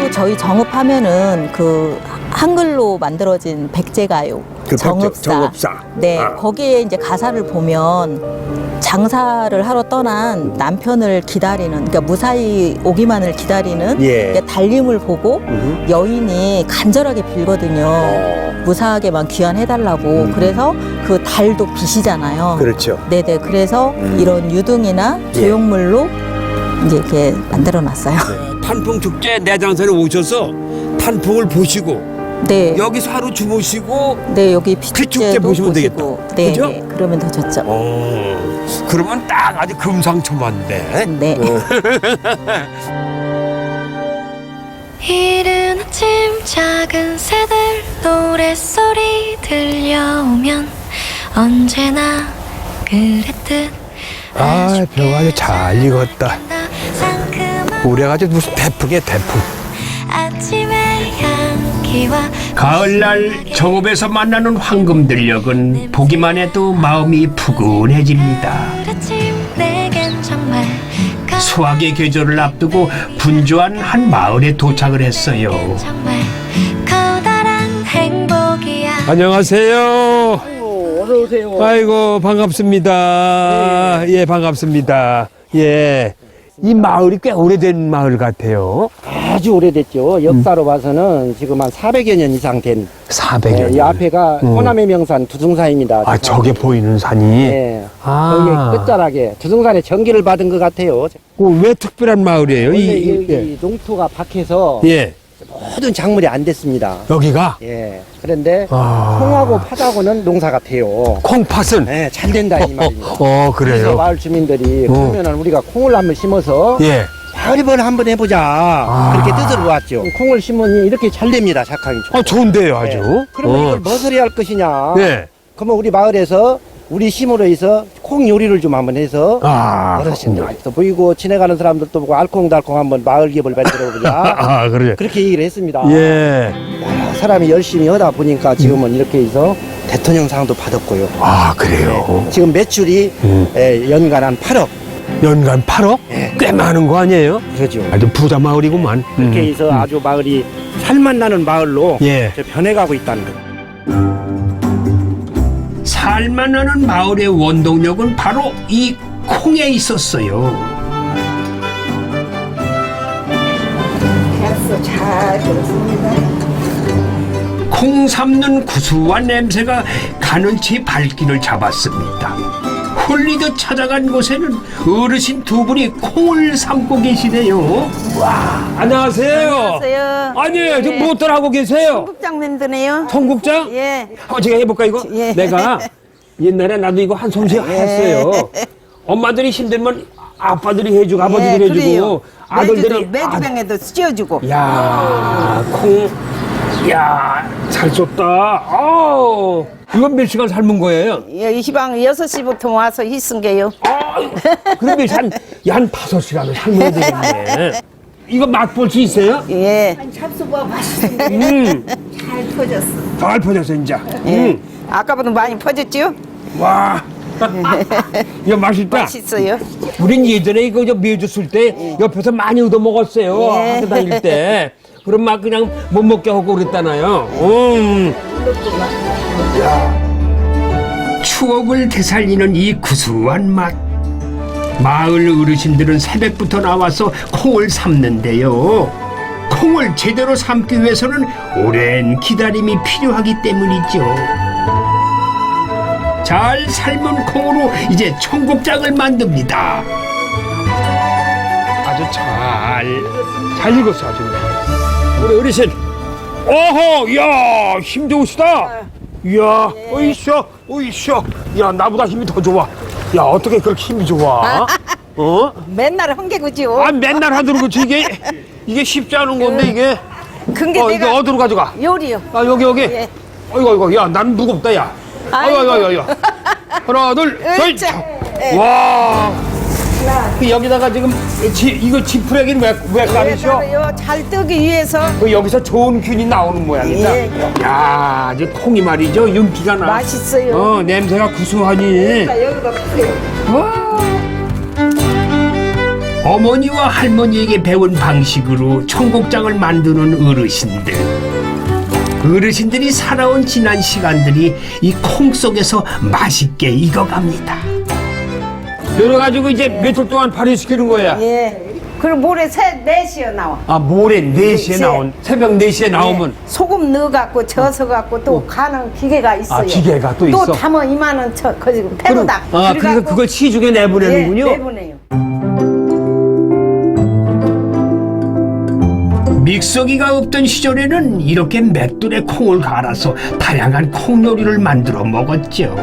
Speaker 11: 또 저희 정읍하면은 그 한글로 만들어진 백제가요. 정읍사. 네, 거기에 이제 가사를 보면 장사를 하러 떠난 남편을 기다리는, 그러니까 무사히 오기만을 기다리는 그러니까 달림을 보고 여인이 간절하게 빌거든요. 무사하게만 귀환해달라고. 그래서 그 달도 빛이잖아요.
Speaker 1: 그렇죠.
Speaker 11: 네네. 그래서 이런 유등이나 조형물로 이제 이렇게 만들어놨어요.
Speaker 1: 탄풍 축제 내장산에 오셔서 탄풍을 보시고
Speaker 11: 네.
Speaker 1: 여기서 하루 주무시고
Speaker 11: 네, 여기
Speaker 1: 빛축제
Speaker 11: 빛축제도
Speaker 1: 보시면
Speaker 11: 보시고.
Speaker 1: 되겠다.
Speaker 11: 네,
Speaker 1: 그죠?
Speaker 11: 네, 그러면 더 좋죠.
Speaker 1: 그러면 딱 아주 금상첨화인데.
Speaker 11: 네.
Speaker 13: 이른 아침 작은 새들 노랫소리 들려오면 언제나 그랬듯
Speaker 1: 아, 병 아주 잘 익었다. 우리 아주 무슨 대풍이야, 대풍.
Speaker 13: 아침의 향기와
Speaker 1: 가을날 정읍에서 만나는 황금들녘은 보기만 해도 마음이 푸근해집니다.
Speaker 13: 아침 내겐 정말
Speaker 1: 수확의 계절을 앞두고 분주한 한 마을에 도착을 했어요.
Speaker 13: 정말 커다란 행복이야.
Speaker 1: 안녕하세요. 어서 오세요. 아이고 반갑습니다. 예, 반갑습니다. 예. 이 마을이 꽤 오래된 마을 같아요.
Speaker 14: 아주 오래됐죠. 역사로 봐서는 지금 한 400여 년 이상 된.
Speaker 1: 400여 년.
Speaker 14: 이 앞에가 호남의 명산 두중산입니다.
Speaker 1: 아, 저게 보이는 산이.
Speaker 14: 네. 거기 끝자락에 두중산에 전기를 받은 것 같아요.
Speaker 1: 왜 특별한 마을이에요?
Speaker 14: 원래 이 농토가 박해서
Speaker 1: 예.
Speaker 14: 모든 작물이 안 됐습니다.
Speaker 1: 여기가?
Speaker 14: 예. 그런데 콩하고 팥하고는 농사가 돼요.
Speaker 1: 콩팥은?
Speaker 14: 네, 잘 된다 이 말입니다.
Speaker 1: 그래요.
Speaker 14: 그래서 마을 주민들이 그러면은 우리가 콩을 한번 심어서
Speaker 1: 예.
Speaker 14: 마을이번 한번 해보자. 그렇게 뜻을 모았죠. 콩을 심으니 이렇게 잘 됩니다. 작황이 좋고.
Speaker 1: 좋은데요, 아주.
Speaker 14: 네. 그러면 이걸 무엇을 해야 할 것이냐.
Speaker 1: 네.
Speaker 14: 그러면 우리 마을에서 우리 심으로 해서 콩 요리를 좀 한번 해서 어르신들도 보이고 지나가는 사람들도 보고 알콩달콩 한번 마을 기업을 만들어 보자.
Speaker 1: 그래요.
Speaker 14: 그렇게 얘기를 했습니다.
Speaker 1: 예.
Speaker 14: 사람이 열심히 하다 보니까 지금은 이렇게 해서 대통령상도 받았고요.
Speaker 1: 그래요.
Speaker 14: 네. 지금 매출이 연간 한 8억.
Speaker 1: 연간 8억? 꽤 많은 거 아니에요?
Speaker 14: 그렇죠.
Speaker 1: 아주 부자 마을이구만.
Speaker 14: 그렇게 해서 아주 마을이 살맛나는 마을로 변해가고 있다는 거예요.
Speaker 1: 살만하는 마을의 원동력은 바로 이 콩에 있었어요.
Speaker 7: 잘 들었습니다.
Speaker 1: 콩 삶는 구수한 냄새가 가는치 발길을 잡았습니다. 홀리듯 찾아간 곳에는 어르신 두 분이 콩을 삶고 계시네요. 와, 안녕하세요.
Speaker 15: 안녕하세요.
Speaker 1: 아니, 지금 무엇들 하고 계세요?
Speaker 15: 청국장 만드네요.
Speaker 1: 청국장?
Speaker 15: 예.
Speaker 1: 제가 해볼까 이거?
Speaker 15: 예.
Speaker 1: 내가 옛날에 나도 이거 한 솜씨 했어요. 엄마들이 힘들면 아빠들이 해주고 아버지들이 해주고 아들들이
Speaker 15: 매주병에도 씌워주고.
Speaker 1: 야, 콩, 야, 잘 썼다. 이건 몇 시간 삶은 거예요?
Speaker 15: 이 시방 6시부터 와서 희쓴 게요.
Speaker 1: 그러면 한 5시간을 삶아야 되겠네. 이거 맛볼 수 있어요?
Speaker 15: 예.
Speaker 7: 잡수가 맛있어. 잘 퍼졌어.
Speaker 1: 잘 퍼졌어, 이제.
Speaker 15: 예. 아까보다 많이 퍼졌죠?
Speaker 1: 와. 이거 맛있다.
Speaker 15: 맛있어요.
Speaker 1: 우린 예전에 이거 매주 쓸 때 옆에서 많이 얻어 먹었어요.
Speaker 15: 예.
Speaker 1: 학교 다닐 때. 그럼 막 그냥 못 먹게 하고 그랬잖아요. 추억을 되살리는 이 구수한 맛. 마을 어르신들은 새벽부터 나와서 콩을 삶는데요. 콩을 제대로 삶기 위해서는 오랜 기다림이 필요하기 때문이죠. 잘 삶은 콩으로 이제 청국장을 만듭니다. 아주 잘 익었어, 아주. 우리 어르신, 어허, 야, 힘 좋으시다. 이야, 어이쇼. 야, 나보다 힘이 더 좋아. 야, 어떻게 그렇게 힘이 좋아?
Speaker 15: 맨날 한개구지요.
Speaker 1: 맨날 하도록 그치, 이게 쉽지 않은 건데, 이게.
Speaker 15: 근게
Speaker 1: 이거
Speaker 15: 내가
Speaker 1: 어디로 가져가?
Speaker 15: 요리요.
Speaker 1: 여기.
Speaker 15: 예.
Speaker 1: 어이구, 야, 난 무겁다, 야. 아이고. 하나, 둘, 셋. 와. 여기다가 지금 이거 지푸레기는 왜 깔으셔?
Speaker 15: 잘 뜨기 위해서.
Speaker 1: 여기서 좋은 균이 나오는 모양이다.
Speaker 15: 예.
Speaker 1: 야, 이제 콩이 말이죠. 윤기가 나.
Speaker 15: 맛있어요.
Speaker 1: 냄새가 구수하니.
Speaker 15: 여기가 크세요.
Speaker 1: 어머니와 할머니에게 배운 방식으로 청국장을 만드는 어르신들. 어르신들이 살아온 지난 시간들이 이 콩 속에서 맛있게 익어갑니다. 그래가지고 이제 며칠 동안 발효시키는 거야.
Speaker 15: 예. 그리고 모레 4시에 나와.
Speaker 1: 모레 4시에 나온, 새벽 4시에 나오면.
Speaker 15: 소금 넣어갖고 져서갖고 또 가는 기계가 있어요.
Speaker 1: 기계가 또 있어?
Speaker 15: 또 담아 이만원 패로다.
Speaker 1: 그래서 그걸 시중에 내보내는군요.
Speaker 15: 내보내요.
Speaker 1: 믹서기가 없던 시절에는 이렇게 맷돌에 콩을 갈아서 다양한 콩 요리를 만들어 먹었죠.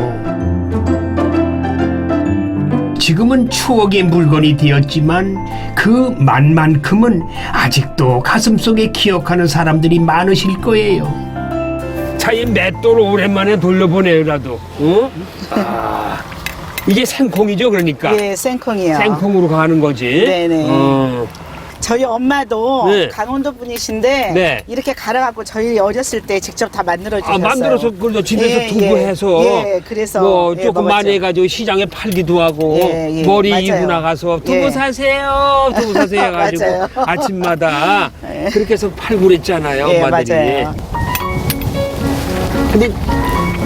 Speaker 1: 지금은 추억의 물건이 되었지만 그 맛만큼은 아직도 가슴속에 기억하는 사람들이 많으실 거예요. 차에 맷돌을 오랜만에 돌려보내라도. 이게 생콩이죠, 그러니까.
Speaker 15: 예, 생콩이요.
Speaker 1: 생콩으로 가는 거지.
Speaker 15: 네네. 저희 엄마도
Speaker 1: 네.
Speaker 15: 강원도 분이신데
Speaker 1: 네.
Speaker 15: 이렇게 갈아갖고 저희 어렸을 때 직접 다 만들어 주셨어요.
Speaker 1: 만들어서 그걸 집에서 두부해서
Speaker 15: 그래서
Speaker 1: 뭐 조금 많이
Speaker 15: 먹었죠.
Speaker 1: 해가지고 시장에 팔기도 하고 머리
Speaker 15: 맞아요.
Speaker 1: 이고 나가서 두부 사세요 해가지고
Speaker 15: 맞아요.
Speaker 1: 아침마다 그렇게 해서 팔고 그랬잖아요, 엄마들이.
Speaker 15: 맞아요.
Speaker 1: 근데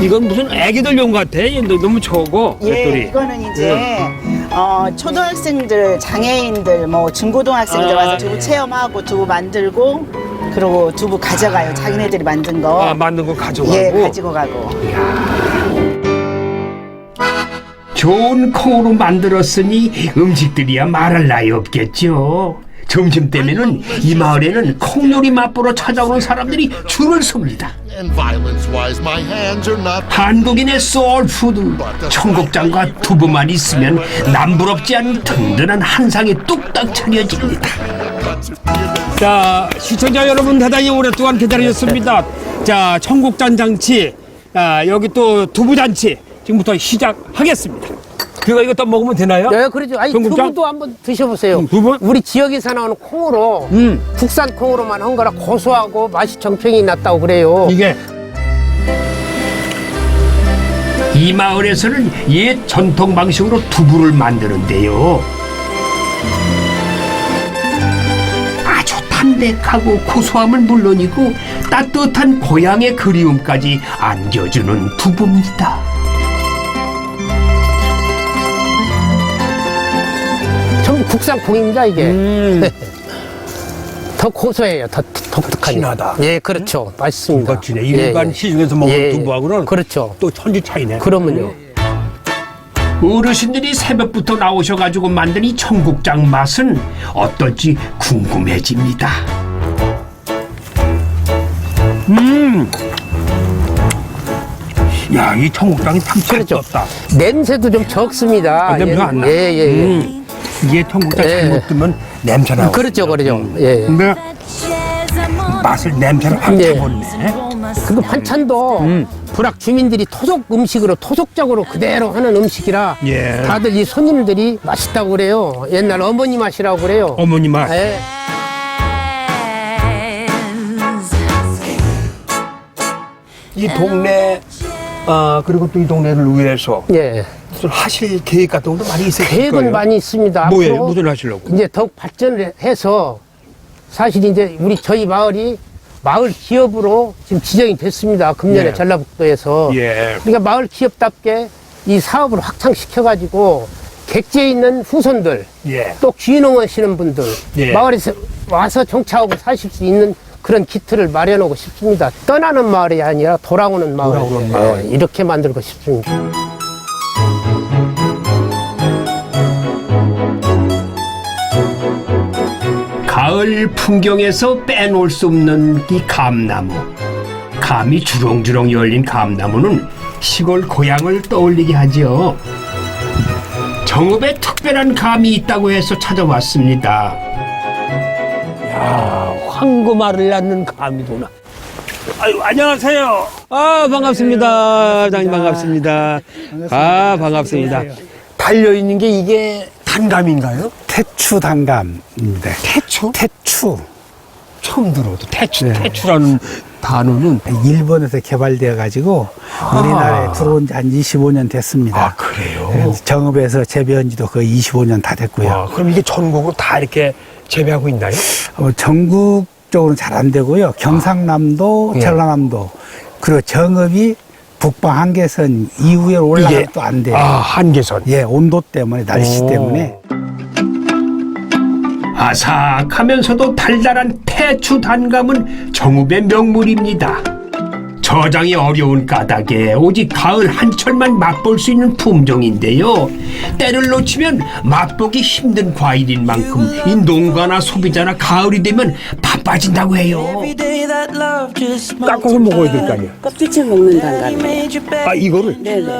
Speaker 1: 이건 무슨 애기들용 같아. 너무 적어. 맷돌이.
Speaker 15: 이거는 이제 초등학생들, 장애인들, 뭐 중고등학생들 와서 두부 체험하고 두부 만들고 그리고 두부 가져가요. 자기네들이 만든 거.
Speaker 1: 만든 거 가져가고.
Speaker 15: 예, 가지고 가고.
Speaker 1: 좋은 콩으로 만들었으니 음식들이야 말할 나위 없겠죠. 점심때면은 이 마을에는 콩요리 맛보러 찾아오는 사람들이 줄을 섭니다. 한국인의 소울푸드 청국장과 두부만 있으면 남부럽지 않은 든든한 한상이 뚝딱 차려집니다. 자, 시청자 여러분 대단히 오랫동안 기다리셨습니다. 자, 청국장 잔치, 여기 또 두부 잔치 지금부터 시작하겠습니다. 그거 이거 또 먹으면 되나요?
Speaker 16: 네, 그렇죠. 아니,
Speaker 1: 청국장?
Speaker 16: 두부도 한번 드셔보세요.
Speaker 1: 두부?
Speaker 16: 우리 지역에서 나오는 콩으로, 국산 콩으로만 한 거라 고소하고 맛이 정평이 났다고 그래요.
Speaker 1: 이게 이 마을에서는 옛 전통 방식으로 두부를 만드는데요. 아주 담백하고 고소함은 물론이고 따뜻한 고향의 그리움까지 안겨주는 두부입니다.
Speaker 16: 전부 국산 콩입니다, 이게. 더 고소해요. 더 독특하니.
Speaker 1: 진하다.
Speaker 16: 예, 그렇죠. 맛있습니다.
Speaker 1: 거치네. 일반 시중에서 먹는 두부하고는
Speaker 16: 그렇죠.
Speaker 1: 또 천지 차이네.
Speaker 16: 그러면요.
Speaker 1: 어르신들이 새벽부터 나오셔가지고 만든 이 청국장 맛은 어떨지 궁금해집니다. 야, 이 청국장이 참 떴다.
Speaker 16: 냄새도 좀 적습니다.
Speaker 1: 냄새 안 나.
Speaker 16: 예.
Speaker 1: 이게 청국장 잘못 뜨면 냄새 나고.
Speaker 16: 그렇죠. 예.
Speaker 1: 근데 맛을 냄새를 확
Speaker 16: 네.
Speaker 1: 잡았네.
Speaker 16: 그리고 반찬도 부락 주민들이 토속 음식으로 토속적으로 그대로 하는 음식이라
Speaker 1: 예.
Speaker 16: 다들 이 손님들이 맛있다고 그래요. 옛날 어머니 맛이라고 그래요.
Speaker 1: 어머니 맛.
Speaker 16: 예.
Speaker 1: 이 동네 그리고 또 이 동네를 위해서 무슨 하실 계획 같은 것도 많이 있으실 거예요.
Speaker 16: 계획은 많이 있습니다.
Speaker 1: 뭐예요?
Speaker 16: 앞으로
Speaker 1: 무슨 하시려고?
Speaker 16: 이제 더욱 발전을 해서 사실 이제 저희 마을이 마을 기업으로 지금 지정이 됐습니다. 금년에
Speaker 1: 예.
Speaker 16: 전라북도에서.
Speaker 1: 예.
Speaker 16: 그러니까 마을 기업답게 이 사업을 확장시켜가지고 객지에 있는 후손들,
Speaker 1: 예.
Speaker 16: 또 귀농 하시는 분들,
Speaker 1: 예.
Speaker 16: 마을에서 와서 정착하고 사실 수 있는 그런 기틀을 마련하고 싶습니다. 떠나는 마을이 아니라 돌아오는 마을.
Speaker 1: 돌아오는 마을.
Speaker 16: 예, 이렇게 만들고 싶습니다.
Speaker 1: 가을 풍경에서 빼놓을 수 없는 이 감나무. 감이 주렁주렁 열린 감나무는 시골 고향을 떠올리게 하지요. 정읍에 특별한 감이 있다고 해서 찾아왔습니다.
Speaker 17: 야, 황금알을 낳는 감이구나.
Speaker 1: 아유, 안녕하세요.
Speaker 17: 아, 반갑습니다. 회장님 반갑습니다. 아, 반갑습니다. 달려있는 게 이게 단감인가요?
Speaker 8: 태추 단감인데.
Speaker 1: 태추?
Speaker 8: 태추.
Speaker 1: 처음 들어도 태추라는 단어는
Speaker 8: 일본에서 개발되어 가지고 우리나라에 들어온 지 한 25년 됐습니다.
Speaker 1: 아, 그래요?
Speaker 8: 정읍에서 재배한 지도 거의 25년 다 됐고요.
Speaker 1: 와, 그럼 이게 전국으로 다 이렇게 재배하고 있나요?
Speaker 8: 전국적으로는 잘 안 되고요. 경상남도,
Speaker 1: 예.
Speaker 8: 전라남도, 그리고 정읍이 북방 한계선 이후에 올라가면 또 안 돼요.
Speaker 1: 아, 한계선.
Speaker 8: 예, 온도 때문에, 날씨 때문에.
Speaker 1: 아삭하면서도 달달한 태추 단감은 정읍의 명물입니다. 저장이 어려운 까닭에 오직 가을 한철만 맛볼 수 있는 품종인데요. 때를 놓치면 맛보기 힘든 과일인 만큼 이 농가나 소비자나 가을이 되면 바빠진다고 해요.
Speaker 17: 깎아서 먹어야 될 거 아니야?
Speaker 18: 껍질째 먹는 단감이에요.
Speaker 17: 아, 이거를?
Speaker 18: 네네.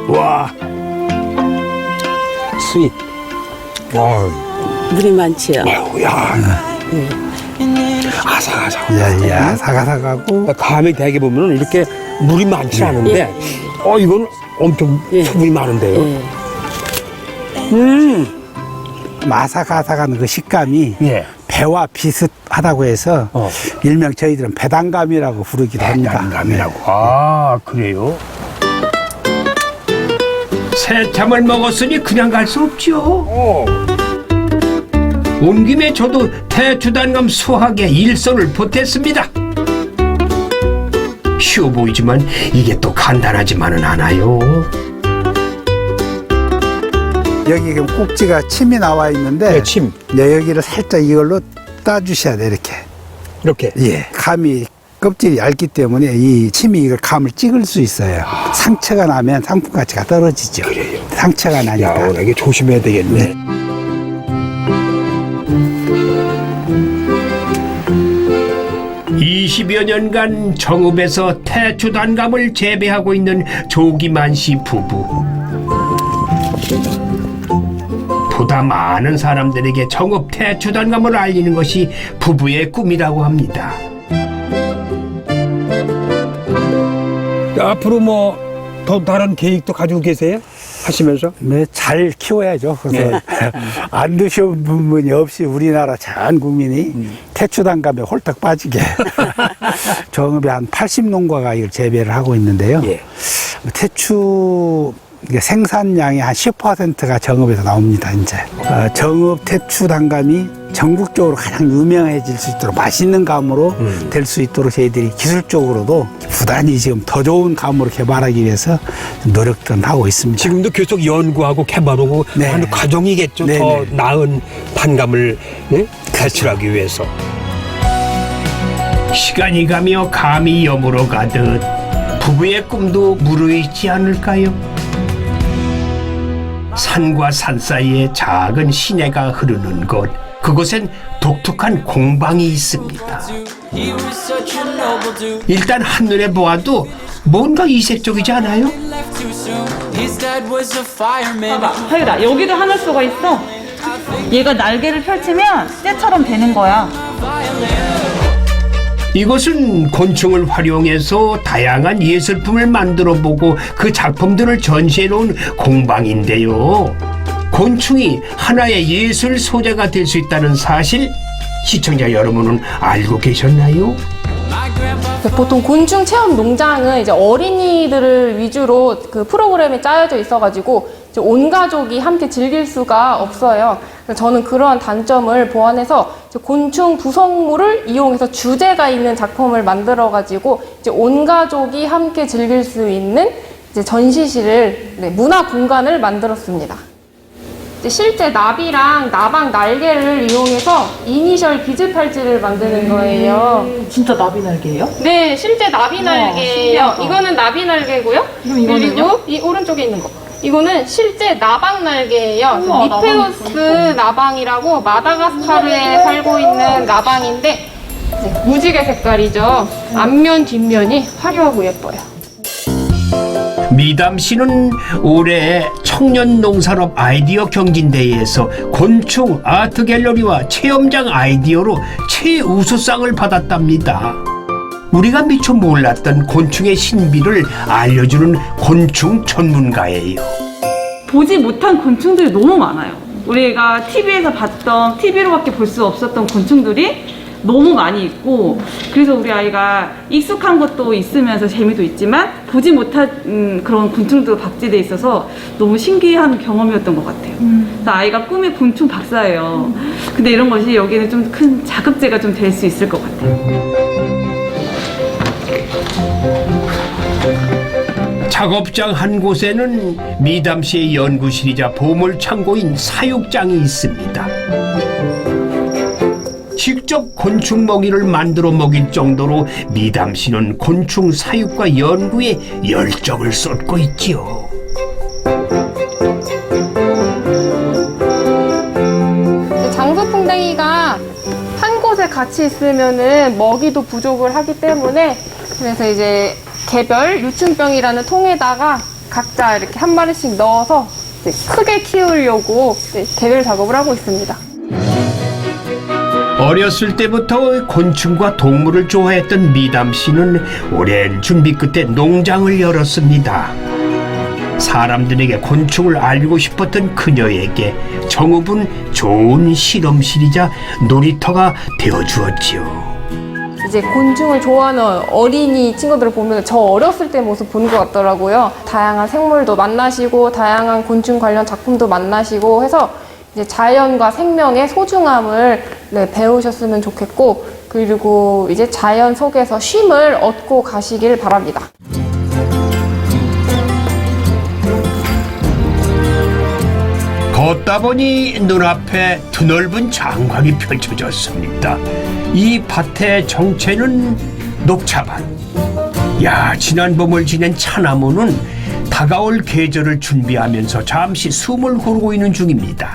Speaker 1: 와,
Speaker 17: 스윗. 와,
Speaker 18: 물이 많지요.
Speaker 1: 야, 아삭아삭.
Speaker 8: 예, 아삭아삭하고.
Speaker 17: 감이 되게 보면 이렇게 물이 많지
Speaker 18: 예.
Speaker 17: 않은데, 이건 엄청 수분이 많은데요.
Speaker 8: 아삭아삭한 그 식감이
Speaker 1: 예.
Speaker 8: 배와 비슷하다고 해서 일명 저희들은 배단감이라고 부르기도 합니다.
Speaker 1: 배단감이라고. 아, 그래요? 새참을 먹었으니 그냥 갈 수 없죠. 온 김에 저도 태추단감 수확에 일손을 보탰습니다. 쉬워 보이지만 이게 또 간단하지만은 않아요.
Speaker 8: 여기 지금 꼭지가 침이 나와 있는데,
Speaker 17: 네, 침.
Speaker 8: 네, 여기를 살짝 이걸로 따주셔야 돼, 이렇게.
Speaker 17: 이렇게.
Speaker 8: 예. 감이 껍질이 얇기 때문에 이 침이 이걸 감을 찍을 수 있어요. 상처가 나면 상품 가치가 떨어지죠.
Speaker 1: 그래요.
Speaker 8: 상처가 나니까.
Speaker 1: 야, 이게 조심해야 되겠네. 네. 20여 년간 정읍에서 태추 단감을 재배하고 있는 조기만 씨 부부. 보다 많은 사람들에게 정읍 태추 단감을 알리는 것이 부부의 꿈이라고 합니다.
Speaker 17: 앞으로 뭐 더 다른 계획도 가지고 계세요? 하시면서?
Speaker 8: 네, 잘 키워야죠. 그래서 안 드셔본 분이 없이 우리나라 전 국민이 태추 단감에 홀딱 빠지게. 정읍에 한 80농가가 이걸 재배를 하고 있는데요. 태추 생산량의 한 10%가 정읍에서 나옵니다, 이제. 정읍 태추 단감이 전국적으로 가장 유명해질 수 있도록 맛있는 감으로 될 수 있도록 저희들이 기술적으로도 부단히 지금 더 좋은 감으로 개발하기 위해서 노력들은 하고 있습니다.
Speaker 17: 지금도 계속 연구하고 개발하고 하는 과정이겠죠. 더 나은 단감을 배출하기 위해서.
Speaker 1: 시간이 가며 감이 여물어 가듯 부부의 꿈도 무르익지 않을까요? 산과 산 사이에 작은 시내가 흐르는 곳, 그곳엔 독특한 공방이 있습니다. 일단 한눈에 보아도 뭔가 이색적이지 않아요?
Speaker 19: 봐봐, 하유라, 여기도 하늘소가 있어. 얘가 날개를 펼치면 쇠처럼 되는 거야.
Speaker 1: 이곳은 곤충을 활용해서 다양한 예술품을 만들어 보고 그 작품들을 전시해 놓은 공방인데요. 곤충이 하나의 예술 소재가 될 수 있다는 사실, 시청자 여러분은 알고 계셨나요?
Speaker 20: 보통 곤충 체험 농장은 이제 어린이들을 위주로 그 프로그램이 짜여져 있어가지고 이제 온 가족이 함께 즐길 수가 없어요. 그래서 저는 그러한 단점을 보완해서 이제 곤충 구성물을 이용해서 주제가 있는 작품을 만들어가지고 이제 온 가족이 함께 즐길 수 있는 이제 전시실을, 문화 공간을 만들었습니다. 실제 나비랑 나방 날개를 이용해서 이니셜 비즈 팔찌를 만드는 거예요.
Speaker 19: 진짜 나비 날개예요?
Speaker 20: 네, 실제 나비 날개예요. 이거는 나비 날개고요. 그리고 이 오른쪽에 있는 거. 이거는 실제 나방 날개예요. 니페우스 나방이라고 마다가스카르에 살고 있는 나방인데 무지개 색깔이죠. 앞면 뒷면이 화려하고 예뻐요.
Speaker 1: 미담 씨는 올해 청년 농산업 아이디어 경진대회에서 곤충 아트 갤러리와 체험장 아이디어로 최우수상을 받았답니다. 우리가 미처 몰랐던 곤충의 신비를 알려주는 곤충 전문가예요.
Speaker 19: 보지 못한 곤충들이 너무 많아요. 우리가 TV에서 봤던, TV로밖에 볼 수 없었던 곤충들이 너무 많이 있고, 그래서 우리 아이가 익숙한 것도 있으면서 재미도 있지만 보지 못한 그런 곤충도 박제돼 있어서 너무 신기한 경험이었던 것 같아요. 그래서 아이가 꿈이 곤충 박사예요. 근데 이런 것이 여기는 좀 큰 자극제가 좀 될 수 있을 것 같아요.
Speaker 1: 작업장 한 곳에는 미담 씨의 연구실이자 보물창고인 사육장이 있습니다. 직접 곤충 먹이를 만들어 먹일 정도로 미담 씨는 곤충 사육과 연구에 열정을 쏟고 있지요.
Speaker 20: 장수풍뎅이가 한 곳에 같이 있으면은 먹이도 부족을 하기 때문에, 그래서 이제 개별 유충병이라는 통에다가 각자 이렇게 한 마리씩 넣어서 이제 크게 키우려고 개별 작업을 하고 있습니다.
Speaker 1: 어렸을 때부터 곤충과 동물을 좋아했던 미담 씨는 오랜 준비 끝에 농장을 열었습니다. 사람들에게 곤충을 알리고 싶었던 그녀에게 정읍은 좋은 실험실이자 놀이터가 되어주었지요.
Speaker 20: 이제 곤충을 좋아하는 어린이 친구들을 보면 저 어렸을 때 모습 보는 것 같더라고요. 다양한 생물도 만나시고 다양한 곤충 관련 작품도 만나시고 해서 이제 자연과 생명의 소중함을 배우셨으면 좋겠고, 그리고 이제 자연 속에서 쉼을 얻고 가시길 바랍니다.
Speaker 1: 걷다 보니 눈앞에 드넓은 장관이 펼쳐졌습니다. 이 밭의 정체는 녹차밭. 야, 지난 봄을 지낸 차나무는 다가올 계절을 준비하면서 잠시 숨을 고르고 있는 중입니다.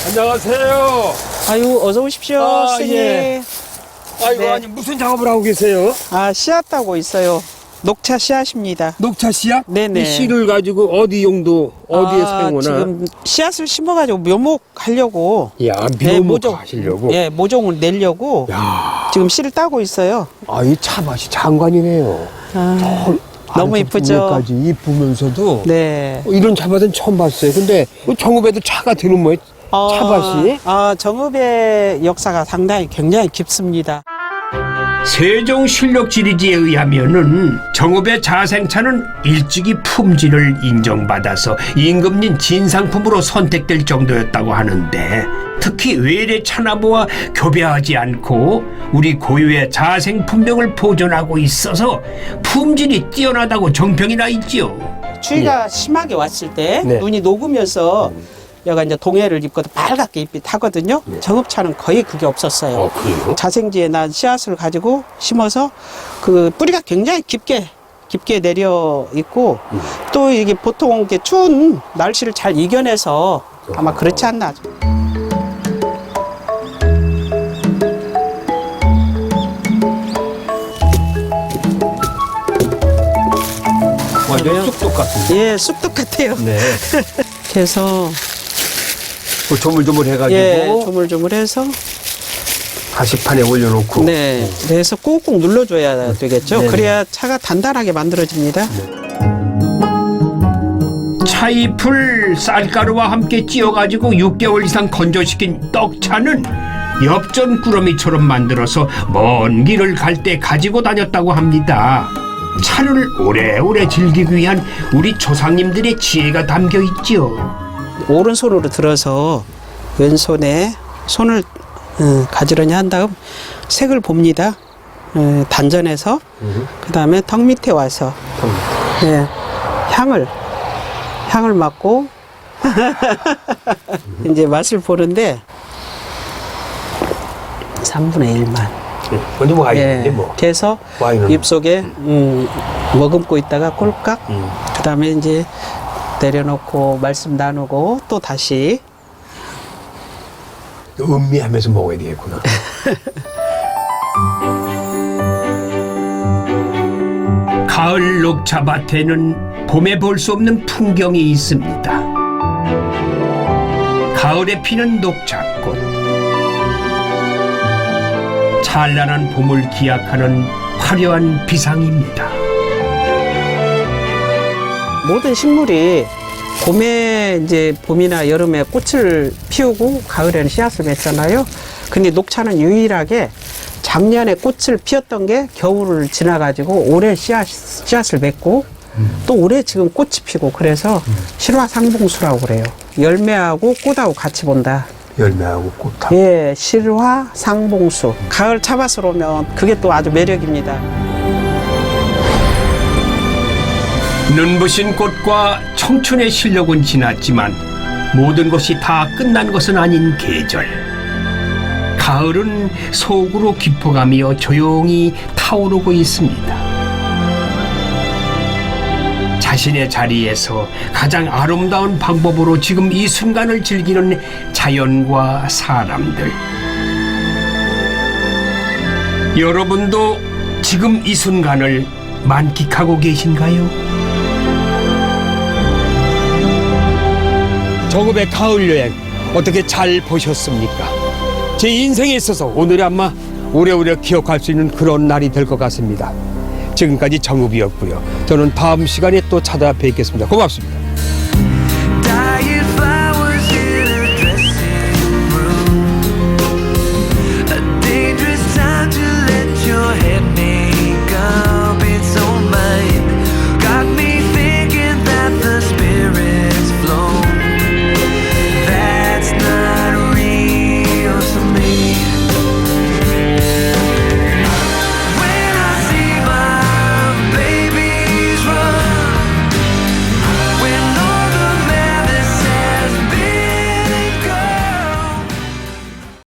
Speaker 17: 안녕하세요.
Speaker 21: 아유, 어서 오십시오, 선생님.
Speaker 17: 예. 아이고,
Speaker 21: 네.
Speaker 17: 아니, 무슨 작업을 하고 계세요?
Speaker 21: 아, 씨앗 따고 있어요. 녹차 씨앗입니다.
Speaker 17: 녹차 씨앗?
Speaker 21: 네네.
Speaker 17: 이 씨를 가지고 어디 용도, 어디에 사용하나?
Speaker 21: 지금 씨앗을 심어가지고 묘목하려고.
Speaker 17: 야, 묘목 하시려고?
Speaker 21: 예, 모종을 내려고.
Speaker 17: 야.
Speaker 21: 지금 씨를 따고 있어요.
Speaker 17: 아, 이 차밭이 장관이네요.
Speaker 21: 너무 이쁘죠?
Speaker 17: 까지 이쁘면서도.
Speaker 21: 네.
Speaker 17: 이런 차밭은 처음 봤어요. 근데 정읍에도 차가 드는 뭐예요? 차밭이?
Speaker 21: 정읍의 역사가 상당히 굉장히 깊습니다.
Speaker 1: 세종실록지리지에 의하면은 정읍의 자생차는 일찍이 품질을 인정받아서 임금님 진상품으로 선택될 정도였다고 하는데, 특히 외래 차나무와 교배하지 않고 우리 고유의 자생 품명을 보존하고 있어서 품질이 뛰어나다고 정평이 나 있지요.
Speaker 21: 추위가 심하게 왔을 때
Speaker 17: 네.
Speaker 21: 눈이 녹으면서 여가 이제 동해를 입거든 빨갛게 잎이 타거든요. 정읍차는 거의 그게 없었어요.
Speaker 3: 그래요?
Speaker 21: 자생지에 난 씨앗을 가지고 심어서 그 뿌리가 굉장히 깊게 내려 있고 또 이게 보통 이렇게 추운 날씨를 잘 이겨내서 아마 그렇지 않나.
Speaker 3: 완전 쑥떡 같은데.
Speaker 21: 예, 쑥떡 같아요.
Speaker 3: 네.
Speaker 21: 그래서
Speaker 3: 조물조물 해가지고.
Speaker 21: 예, 조물조물해서
Speaker 3: 가시판에 올려놓고.
Speaker 21: 네, 그래서 꾹꾹 눌러줘야 되겠죠.
Speaker 3: 네네.
Speaker 21: 그래야 차가 단단하게 만들어집니다.
Speaker 1: 차잎을 쌀가루와 함께 찧어가지고 6개월 이상 건조시킨 떡차는 엽전 꾸러미처럼 만들어서 먼 길을 갈 때 가지고 다녔다고 합니다. 차를 오래오래 즐기기 위한 우리 조상님들의 지혜가 담겨 있죠.
Speaker 21: 오른손으로 들어서 왼손에 손을 가지런히 한 다음 색을 봅니다. 단전해서 그 다음에 턱 밑에 와서 네, 향을 맡고 이제 맛을 보는데 3분의 1만.
Speaker 3: 먼저 와인인데 뭐.
Speaker 21: 그래서
Speaker 3: 와인은
Speaker 21: 입속에 머금고 있다가 꼴깍. 그 다음에 이제 내려놓고 말씀 나누고 또 다시
Speaker 3: 음미하면서 먹어야 되겠구나.
Speaker 1: 가을 녹차밭에는 봄에 볼 수 없는 풍경이 있습니다. 가을에 피는 녹차꽃, 찬란한 봄을 기약하는 화려한 비상입니다.
Speaker 21: 모든 식물이 봄이나 여름에 꽃을 피우고 가을에는 씨앗을 맺잖아요. 근데 녹차는 유일하게 작년에 꽃을 피웠던 게 겨울을 지나가지고 올해 씨앗을 맺고 또 올해 지금 꽃이 피고 그래서 실화상봉수라고 그래요. 열매하고 꽃하고 같이 본다.
Speaker 3: 열매하고 꽃하고.
Speaker 21: 예, 실화상봉수. 가을 차밭으로 오면 그게 또 아주 매력입니다.
Speaker 1: 눈부신 꽃과 청춘의 실력은 지났지만 모든 것이 다 끝난 것은 아닌 계절. 가을은 속으로 깊어가며 조용히 타오르고 있습니다. 자신의 자리에서 가장 아름다운 방법으로 지금 이 순간을 즐기는 자연과 사람들. 여러분도 지금 이 순간을 만끽하고 계신가요?
Speaker 17: 정읍의 가을 여행 어떻게 잘 보셨습니까? 제 인생에 있어서 오늘이 아마 오래오래 기억할 수 있는 그런 날이 될 것 같습니다. 지금까지 정읍이었고요. 저는 다음 시간에 또 찾아뵙겠습니다. 고맙습니다.